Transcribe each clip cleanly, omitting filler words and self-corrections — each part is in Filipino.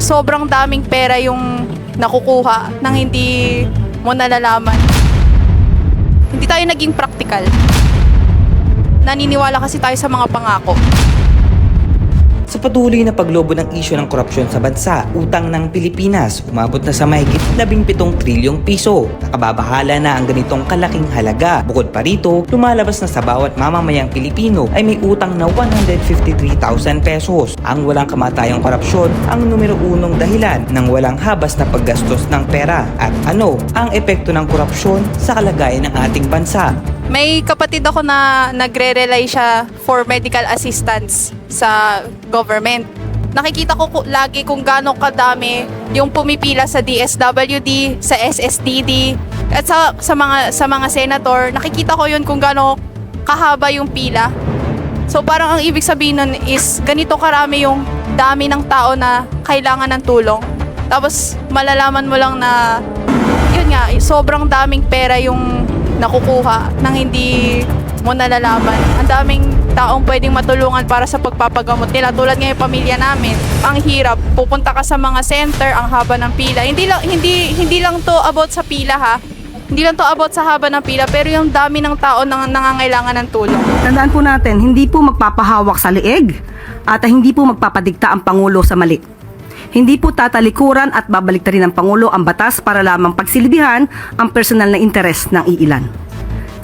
sobrang daming pera yung nakukuha nang hindi mo nalalaman. Hindi tayo naging practical. Naniniwala kasi tayo sa mga pangako. Sa patuloy na paglobo ng isyu ng korupsyon sa bansa, utang ng Pilipinas umabot na sa mahigit 17 trilyong piso. Nakababahala na ang ganitong kalaking halaga. Bukod pa rito, lumalabas na sa bawat mamamayang Pilipino ay may utang na 153,000 pesos. Ang walang kamatayang korupsyon ang numero unong dahilan ng walang habas na paggastos ng pera. At ano ang epekto ng korupsyon sa kalagayan ng ating bansa? May kapatid ako na nagre-rely siya for medical assistance sa government. Nakikita ko lagi kung gaano kadami yung pumipila sa DSWD, sa SSDD, at sa mga senator. Nakikita ko yun kung gaano kahaba yung pila. So parang ang ibig sabihin nun is ganito karami yung dami ng tao na kailangan ng tulong. Tapos malalaman mo lang na yun nga, sobrang daming pera yung nakukuha nang hindi mo nalalaman. Ang daming taong pwedeng matulungan para sa pagpapagamot nila. Tulad nga yung pamilya namin. Ang hirap. Pupunta ka sa mga center, ang haba ng pila. Hindi lang to about sa pila ha. Hindi lang to about sa haba ng pila, pero yung dami ng tao na nangangailangan ng tulong. Tandaan po natin, hindi po magpapahawak sa leeg at hindi po magpapadikta ang Pangulo sa mali. Hindi po tatalikuran at babaliktarin ng Pangulo ang batas para lamang pagsilbihan ang personal na interes ng iilan.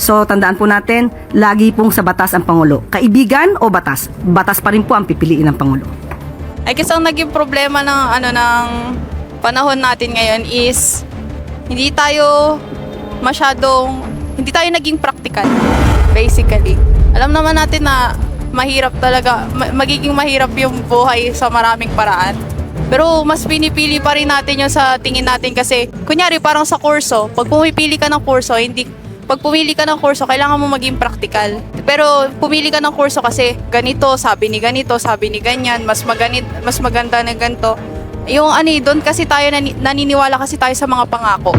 So, tandaan po natin, lagi pong sa batas ang Pangulo. Kaibigan o batas? Batas pa rin po ang pipiliin ng Pangulo. I guess ang naging problema ng panahon natin ngayon is hindi tayo naging practical, basically. Alam naman natin na mahirap talaga, magiging mahirap yung buhay sa maraming paraan. Pero mas pinipili pa rin natin yung sa tingin natin kasi, kunyari parang sa kurso, pag pumili ka ng kurso, kailangan mo maging practical. Pero pumili ka ng kurso kasi ganito, sabi ni ganyan, mas maganda na ganito. Yung doon kasi tayo naniniwala kasi tayo sa mga pangako.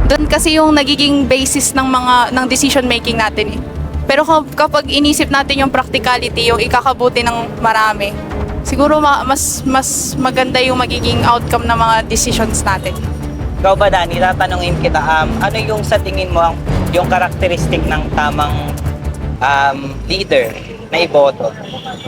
Doon kasi yung nagiging basis ng decision making natin eh. Pero kapag inisip natin yung practicality, yung ikakabuti ng marami, siguro mas maganda yung magiging outcome ng mga decisions natin. Ikaw ba, Dani, tatanungin kita, ano yung sa tingin mo yung karakteristik ng tamang leader na iboto?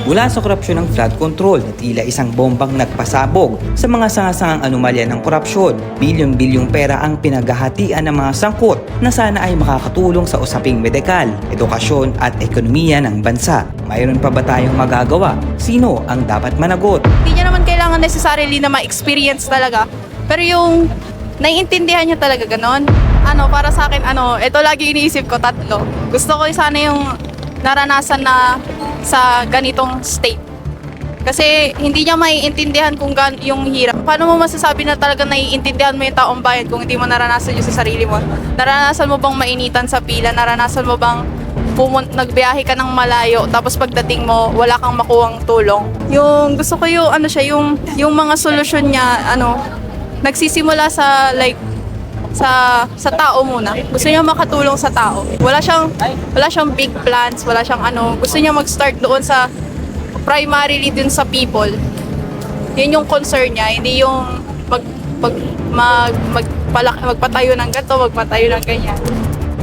Mula sa korupsyon ng flood control na tila isang bombang nagpasabog sa mga sangasangang anomalya ng korupsyon, bilyon-bilyong pera ang pinaghahatian ng mga sangkot na sana ay makakatulong sa usaping medikal, edukasyon at ekonomiya ng bansa. Mayroon pa ba tayong magagawa? Sino ang dapat managot? Hindi niya naman kailangan necessarily na ma-experience talaga. Pero yung naiintindihan niya talaga ganon. Para sa akin, ito lagi iniisip ko, 3. Gusto ko sana yung naranasan na sa ganitong state. Kasi hindi niya maiintindihan kung yung hirap. Paano mo masasabi na talaga naiintindihan mo yung taong bayan kung hindi mo naranasan yun sa sarili mo? Naranasan mo bang mainitan sa pila? Naranasan mo bang nagbiyahe ka ng malayo tapos pagdating mo wala kang makuhang tulong? Yung gusto ko yung yung mga solusyon niya nagsisimula sa sa tao muna. Gusto niya makatulong sa tao. Wala siyang big plans, wala siyang gusto niya mag-start doon sa primarily dun sa people. Yun yung concern niya, hindi yung magpatayo ng ganito, magpatayo ng ganyan.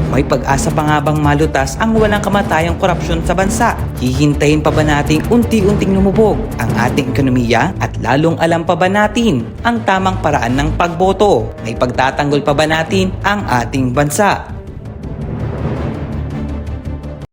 May pag-asa pa nga bang malutas ang walang kamatayang korupsyon sa bansa? Hihintayin pa ba nating unti-unting lumubog ang ating ekonomiya at lalong alam pa ba natin ang tamang paraan ng pagboto? May pagtatanggol pa ba natin ang ating bansa?